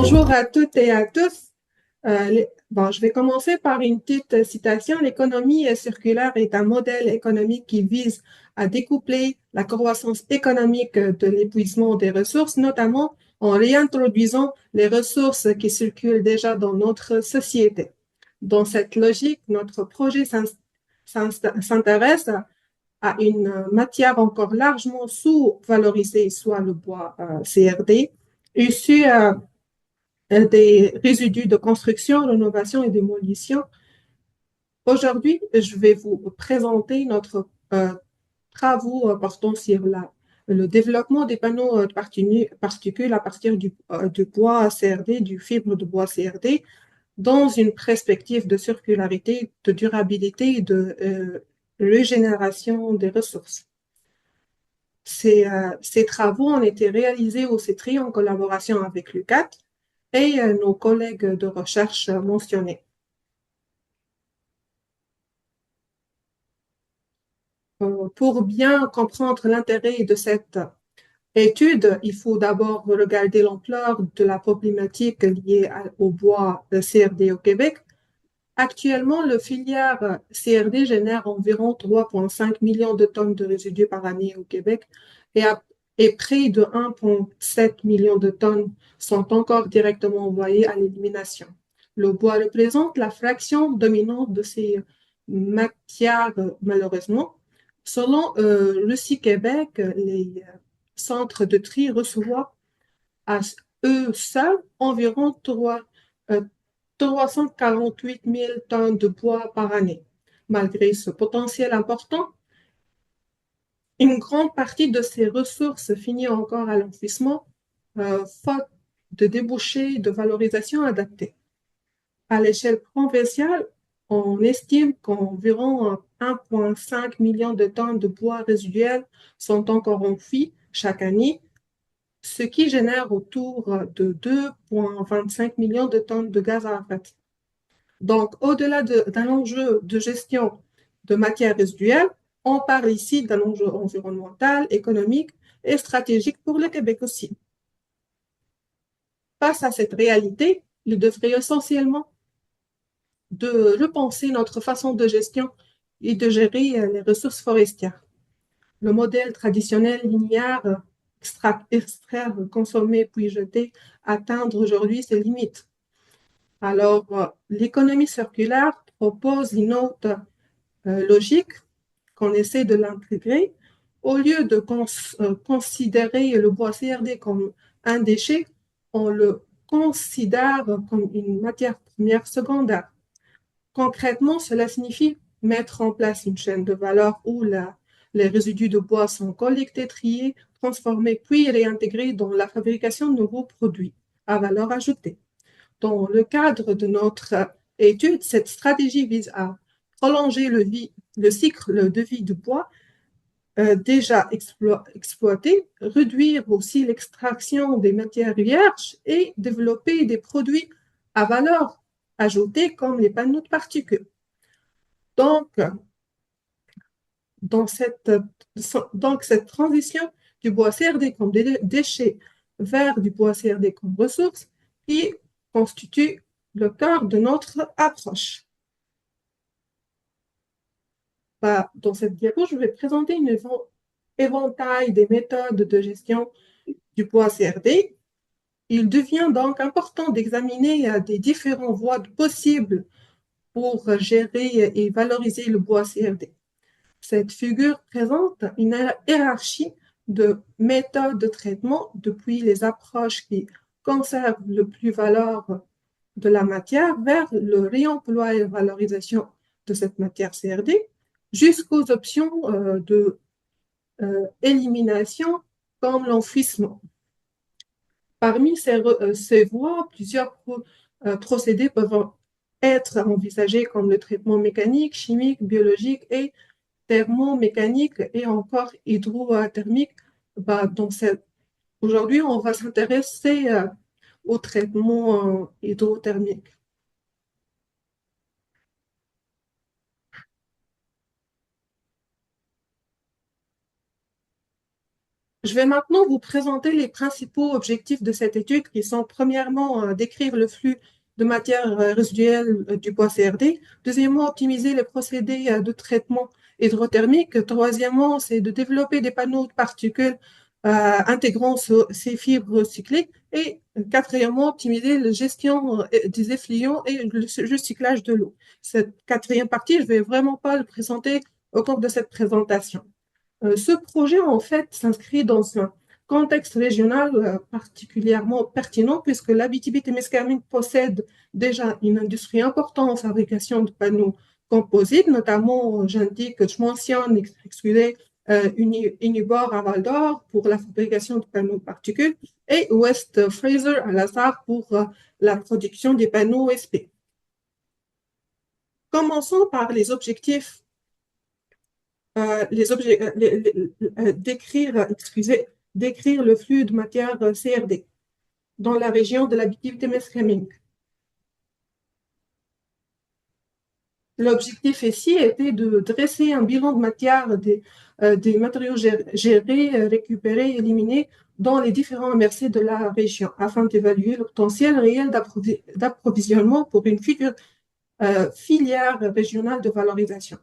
Bonjour à toutes et à tous. Je vais commencer par une petite citation. L'économie circulaire est un modèle économique qui vise à découpler la croissance économique de l'épuisement des ressources, notamment en réintroduisant les ressources qui circulent déjà dans notre société. Dans cette logique, notre projet s'intéresse à une matière encore largement sous-valorisée, soit le bois CRD, issu des résidus de construction, rénovation et démolition. Aujourd'hui, je vais vous présenter notre travaux portant sur le développement des panneaux de particules à partir du bois CRD, du fibre de bois CRD, dans une perspective de circularité, de durabilité et de régénération des ressources. Ces travaux ont été réalisés au CETRI en collaboration avec l'UQAT et nos collègues de recherche mentionnés. Pour bien comprendre l'intérêt de cette étude, il faut d'abord regarder l'ampleur de la problématique liée au bois CRD au Québec. Actuellement, le filière CRD génère environ 3,5 millions de tonnes de résidus par année au Québec et près de 1,7 million de tonnes sont encore directement envoyées à l'élimination. Le bois représente la fraction dominante de ces matières, malheureusement. Selon Québec, les centres de tri reçoivent à eux seuls environ 348 000 tonnes de bois par année. Malgré ce potentiel important, une grande partie de ces ressources finit encore à l'enfouissement, faute de débouchés de valorisation adaptés. À l'échelle provinciale, on estime qu'environ 1,5 million de tonnes de bois résiduels sont encore enfouis chaque année, ce qui génère autour de 2,25 millions de tonnes de gaz à effet de serre. Donc, au-delà d'un enjeu de gestion de matières résiduelles, on parle ici d'un enjeu environnemental, économique et stratégique pour le Québec aussi. Face à cette réalité, il devrait essentiellement de repenser notre façon de gestion et de gérer les ressources forestières. Le modèle traditionnel linéaire, extraire, consommer puis jeter, atteindre aujourd'hui ses limites. Alors, l'économie circulaire propose une autre logique qu'on essaie de l'intégrer. Au lieu de considérer le bois CRD comme un déchet, on le considère comme une matière première secondaire. Concrètement, cela signifie mettre en place une chaîne de valeur où les résidus de bois sont collectés, triés, transformés, puis réintégrés dans la fabrication de nouveaux produits à valeur ajoutée. Dans le cadre de notre étude, cette stratégie vise à prolonger le cycle de vie du bois déjà exploité, réduire aussi l'extraction des matières vierges et développer des produits à valeur ajoutée comme les panneaux de particules. Donc, dans cette, cette transition du bois CRD comme déchet vers du bois CRD comme ressource qui constitue le cœur de notre approche. Dans cette diapo, je vais présenter un éventail des méthodes de gestion du bois CRD. Il devient donc important d'examiner des différentes voies possibles pour gérer et valoriser le bois CRD. Cette figure présente une hiérarchie de méthodes de traitement depuis les approches qui conservent le plus-valeur de la matière vers le réemploi et valorisation de cette matière CRD jusqu'aux options de élimination comme l'enfouissement. Parmi ces voies, plusieurs procédés peuvent être envisagés comme le traitement mécanique, chimique, biologique et thermomécanique et encore hydrothermique. Aujourd'hui, on va s'intéresser au traitement hydrothermique. Je vais maintenant vous présenter les principaux objectifs de cette étude qui sont premièrement décrire le flux de matière résiduelle du bois CRD, deuxièmement optimiser les procédés de traitement hydrothermique, troisièmement c'est de développer des panneaux de particules intégrant ces fibres recyclées et quatrièmement optimiser la gestion des effluents et le recyclage de l'eau. Cette quatrième partie, je ne vais vraiment pas le présenter au cours de cette présentation. Ce projet, en fait, s'inscrit dans un contexte régional particulièrement pertinent puisque l'Abitibi-Témiscamingue possède déjà une industrie importante en fabrication de panneaux composites, notamment, je mentionne, excusez, Unibor à Val-d'Or pour la fabrication de panneaux particules et West Fraser à Lazare pour la production des panneaux OSP. Commençons par les objectifs décrire le flux de matière CRD dans la région de l'Abitibi-Témiscamingue. L'objectif ici était de dresser un bilan de matière des matériaux gérés, récupérés, éliminés dans les différents MRC de la région afin d'évaluer le potentiel réel d'approvisionnement pour une future filière régionale de valorisation.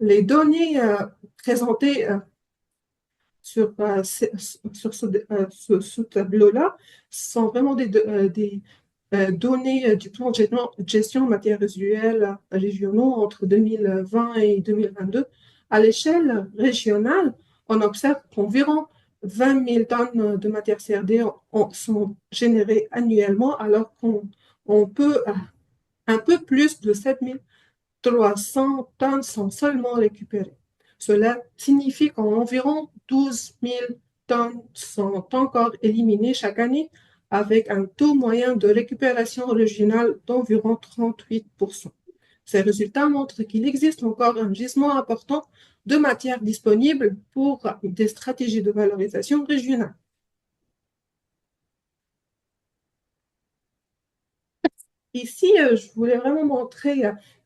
Les données présentées sur ce tableau-là sont vraiment des données du plan de gestion matières résiduelles régionaux entre 2020 et 2022. À l'échelle régionale, on observe qu'environ 20 000 tonnes de matières CRD sont générées annuellement, alors qu'on peut un peu plus de 7 300 tonnes sont seulement récupérées. Cela signifie qu'environ 12 000 tonnes sont encore éliminées chaque année, avec un taux moyen de récupération régionale d'environ 38%. Ces résultats montrent qu'il existe encore un gisement important de matière disponible pour des stratégies de valorisation régionale. Ici, je voulais vraiment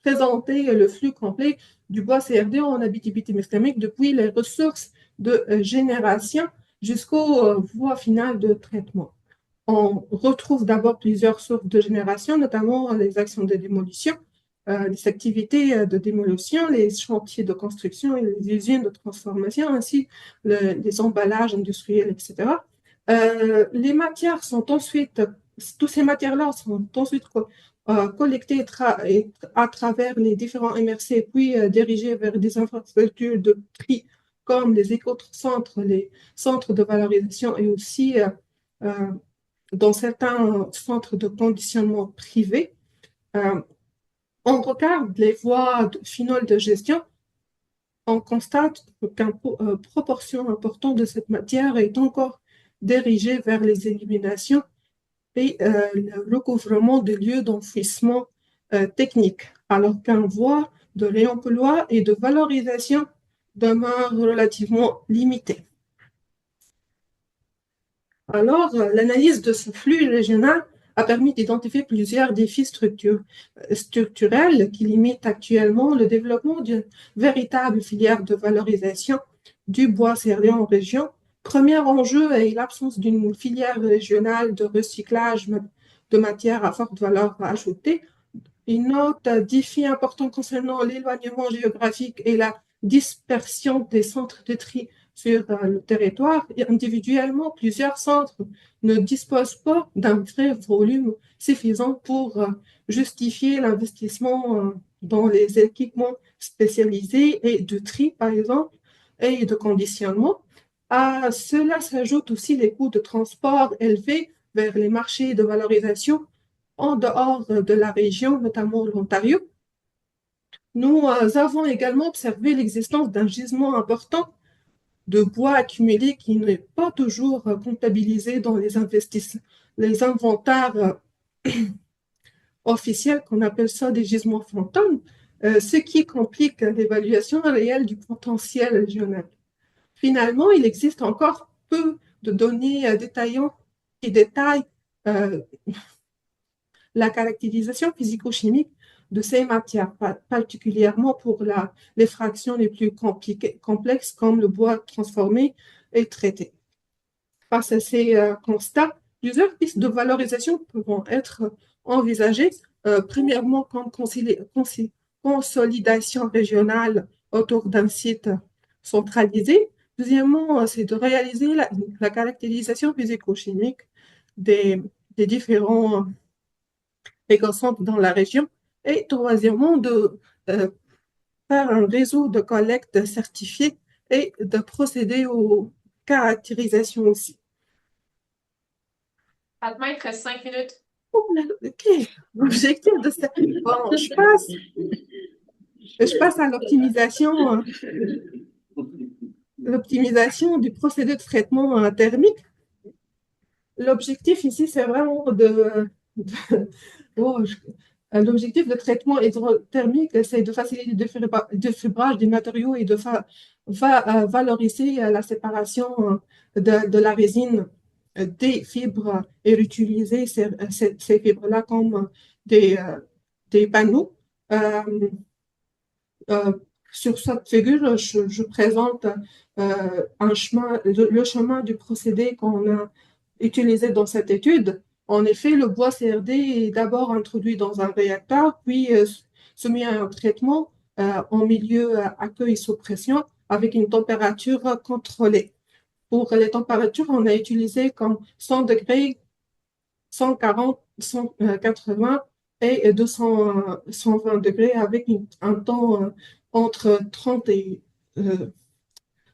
présenter le flux complet du bois CRD en Abitibi-Témiscamingue depuis les ressources de génération jusqu'aux voies finales de traitement. On retrouve d'abord plusieurs sources de génération, notamment les actions de démolition, les activités de démolition, les chantiers de construction et les usines de transformation, ainsi les emballages industriels, etc. Les matières sont ensuite, toutes ces matières-là sont ensuite collectées à travers les différents MRC, puis dirigées vers des infrastructures de tri comme les éco-centres, les centres de valorisation et aussi dans certains centres de conditionnement privés. On regarde les voies finales de gestion, on constate qu'une proportion importante de cette matière est encore dirigée vers les éliminations et le recouvrement des lieux d'enfouissement technique, alors qu'un voie de réemploi et de valorisation demeure relativement limitée. Alors, l'analyse de ce flux régional a permis d'identifier plusieurs défis structurels qui limitent actuellement le développement d'une véritable filière de valorisation du bois CRD en région. Premier enjeu est l'absence d'une filière régionale de recyclage de matières à forte valeur ajoutée. Une autre défi important concernant l'éloignement géographique et la dispersion des centres de tri sur le territoire. Et individuellement, plusieurs centres ne disposent pas d'un vrai volume suffisant pour justifier l'investissement dans les équipements spécialisés et de tri, par exemple, et de conditionnement. À cela s'ajoutent aussi les coûts de transport élevés vers les marchés de valorisation en dehors de la région, notamment l'Ontario. Nous avons également observé l'existence d'un gisement important de bois accumulé qui n'est pas toujours comptabilisé dans les inventaires officiels, qu'on appelle ça des gisements fantômes, ce qui complique l'évaluation réelle du potentiel régional. Finalement, il existe encore peu de données détaillantes qui détaillent la caractérisation physico-chimique de ces matières, particulièrement pour les fractions les plus complexes comme le bois transformé et traité. Face à ces constats, plusieurs pistes de valorisation pourront être envisagées. Premièrement, comme consolidation régionale autour d'un site centralisé. Deuxièmement, c'est de réaliser la caractérisation physico-chimique des, des différents écocentres dans la région. Et troisièmement, de faire un réseau de collecte certifié et de procéder aux caractérisations aussi. Fatma, il te reste 5 minutes. Oh là là, ok, l'objectif de ça. Bon, je passe à l'optimisation du procédé de traitement thermique. L'objectif ici, c'est vraiment oh, l'objectif de traitement hydrothermique, c'est de faciliter le défibrage des matériaux et de valoriser la séparation de la résine des fibres et réutiliser ces fibres-là comme des, euh, des panneaux. Euh, euh, sur cette figure, je présente un chemin, le chemin du procédé qu'on a utilisé dans cette étude. En effet, le bois CRD est d'abord introduit dans un réacteur, puis soumis à un traitement en milieu accueil sous pression avec une température contrôlée. Pour les températures, on a utilisé comme 100 degrés, 140, 180 et 200, 120 degrés avec un temps entre 30 et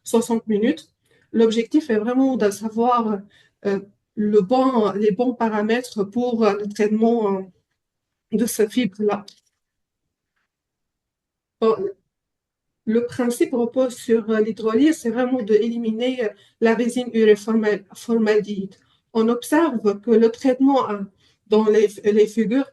60 minutes. L'objectif est vraiment de savoir euh, les bons paramètres pour le traitement de ce fibre-là. Bon, le principe repose sur l'hydrolyse, c'est vraiment d'éliminer la résine formaldéhyde. On observe que le traitement dans les figures,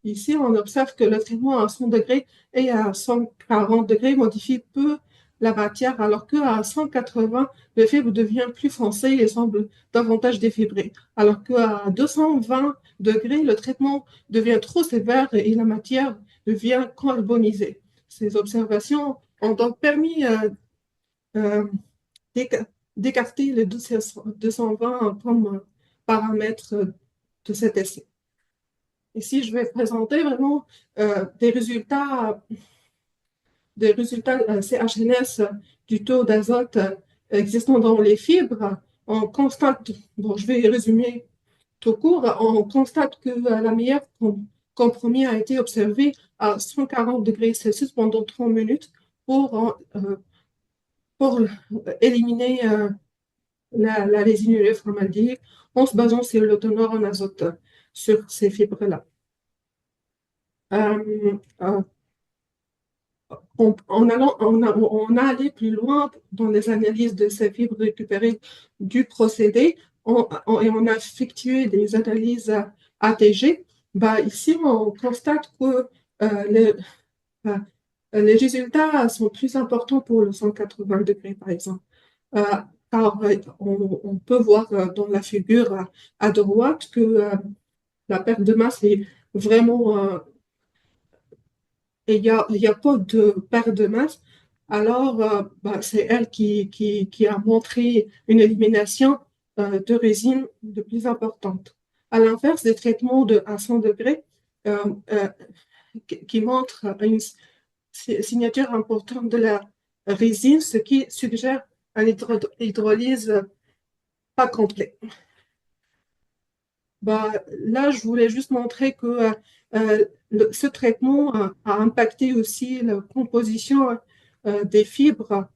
ici, on observe que le traitement à 100 degrés et à 140 degrés modifie peu la matière, alors qu'à 180, le fibre devient plus foncé et semble davantage défibré, alors qu'à 220 degrés, le traitement devient trop sévère et la matière devient carbonisée. Ces observations ont donc permis euh, d'écarter les 220 comme paramètres de cet essai. Ici, je vais présenter vraiment des résultats CHNS du taux d'azote existant dans les fibres. On constate, bon, je vais résumer tout court, on constate que la meilleure compromis a été observé à 140 degrés Celsius pendant 30 minutes pour, euh, pour éliminer la résine formaldéhyde en se basant sur le teneur en azote sur ces fibres-là. Euh, euh, on a allé plus loin dans les analyses de ces fibres récupérées du procédé et on a effectué des analyses ATG. Bah, ici, on constate que les, euh, les résultats sont plus importants pour le 180 degrés, par exemple. Euh, car on peut voir dans la figure à droite que la perte de masse est vraiment et il y a pas de perte de masse, alors bah, c'est elle qui a montré une élimination de résine de plus importante. À l'inverse des traitements à 100 degrés euh, euh, qui montrent une signature importante de la résine, ce qui suggère un hydrolyse pas complet. Bah, là, je voulais juste montrer que ce traitement a impacté aussi la composition des fibres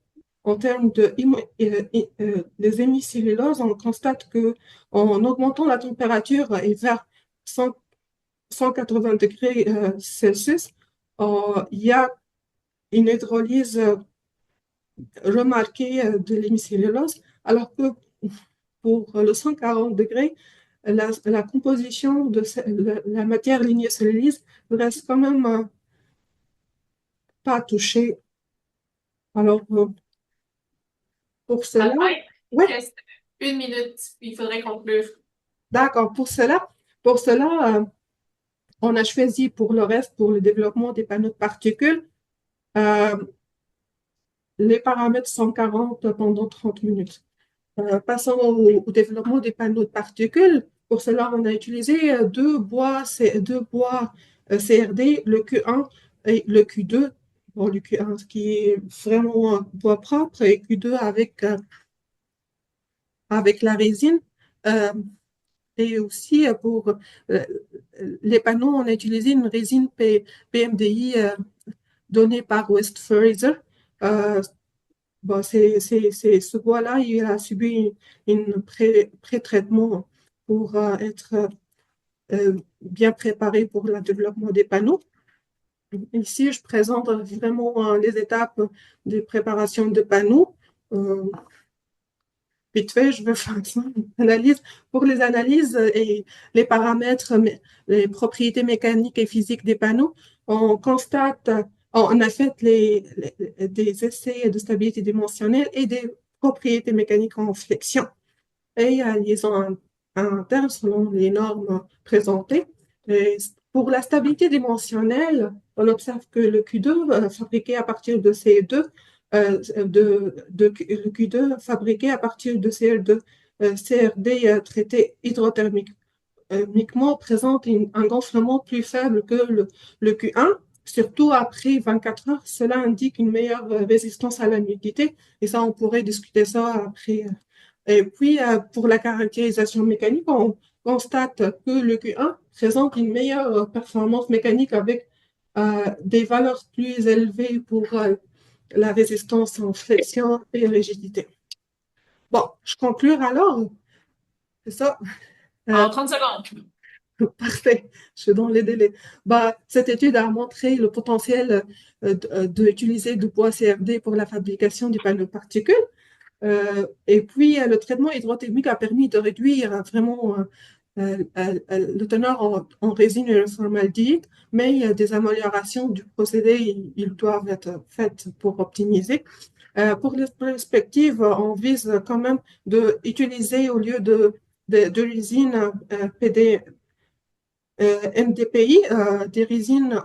en termes des hémicelluloses. On constate que en augmentant la température et vers 100 180 degrés Celsius, il y a une hydrolyse remarquée de l'hémicellulose, alors que pour le 140 degrés, la composition de la matière lignocellulose reste quand même pas touchée. Alors, pour cela, Fatma, oui, il reste 1 minute. Il faudrait conclure. d'accord, pour cela on a choisi pour le reste, pour le développement des panneaux de particules, euh, les paramètres 140 pendant 30 minutes. Passons au développement des panneaux de particules. Pour cela, on a utilisé deux bois CRD, le Q1 et le Q2. Bon, le Q1 qui est vraiment un bois propre et Q2 avec la résine. Euh, et aussi pour euh, les panneaux, on a utilisé une résine PMDI donnée par West Fraser. Euh, Bon, ce bois-là, il a subi une pré-traitement pour être bien préparé pour le développement des panneaux. Ici, je présente vraiment les étapes de préparation de panneaux. Euh, Vite fait, je vais faire une analyse. Pour les analyses et les paramètres, les propriétés mécaniques et physiques des panneaux, on constate, on a fait des essais de stabilité dimensionnelle et des propriétés mécaniques en flexion et à liaison interne selon les normes présentées. Et pour la stabilité dimensionnelle, on observe que le Q2 fabriqué à partir de CE2, le Q2 fabriqué à partir de CL2, CRD traité hydrothermiquement présente un gonflement plus faible que le Q1. Surtout après 24 heures, cela indique une meilleure résistance à l'humidité. Et ça, on pourrait discuter ça après. Et puis, pour la caractérisation mécanique, on constate que le Q1 présente une meilleure performance mécanique avec des valeurs plus élevées pour la résistance en flexion et rigidité. Bon, je conclue alors. C'est ça. En 30 secondes. Parfait, je suis dans les délais. Bah, cette étude a montré le potentiel d'utiliser du bois CFD pour la fabrication du panneau de particules. Et puis, le traitement hydrothermique a permis de réduire vraiment le teneur en résine et le formaldéhyde, mais il y a des améliorations du procédé, ils doivent être faites pour optimiser. Pour les perspectives, on vise quand même d'utiliser au lieu de résine MDPI, des résines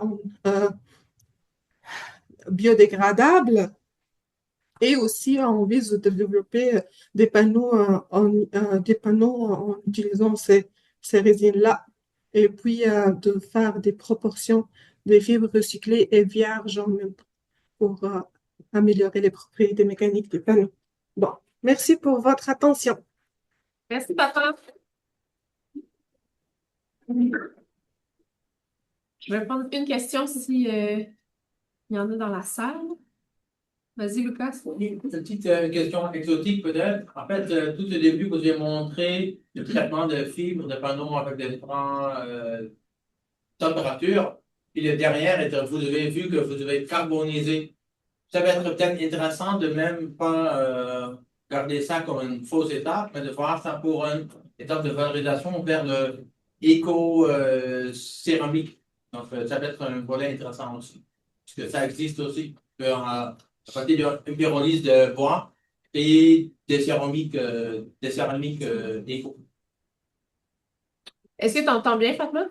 biodégradables. Et aussi, on vise de développer des panneaux en utilisant ces résines-là. Et puis, de faire des proportions des fibres recyclées et vierges en même temps pour améliorer les propriétés mécaniques des panneaux. Bon, merci pour votre attention. Merci, papa. Je vais prendre une question si il y en a dans la salle. Vas-y, Lucas. Oui, une petite question exotique peut-être. En fait, tout au début, vous avez montré le traitement de fibres, de panneaux avec différentes températures. Et le derrière, vous avez vu que vous devez carboniser. Ça va être peut-être intéressant de même pas garder ça comme une fausse étape, mais de voir ça pour une étape de valorisation vers le éco-céramique. Donc, ça va être un volet intéressant aussi. Parce que ça existe aussi. À partir d'une pyrolyse de bois et des céramiques éco. Est-ce que tu entends bien, Fatma?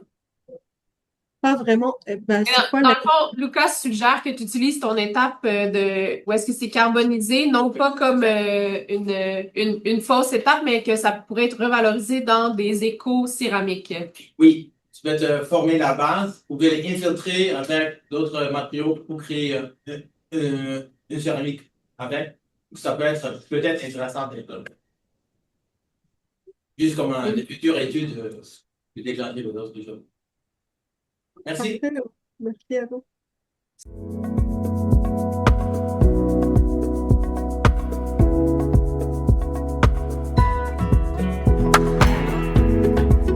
Pas vraiment. Eh ben, c'est quoi Dans la le fond, Lucas suggère que tu utilises ton étape où est-ce que c'est carbonisé, non pas comme une fausse étape, mais que ça pourrait être revalorisé dans des échos céramiques. Oui, tu peux te former la base, ou bien l'infiltrer avec d'autres matériaux pour créer une céramique avec. Ça peut être peut-être intéressant d'être juste comme une future étude de déclencher d'autres choses. Merci. Parfait. Merci à vous.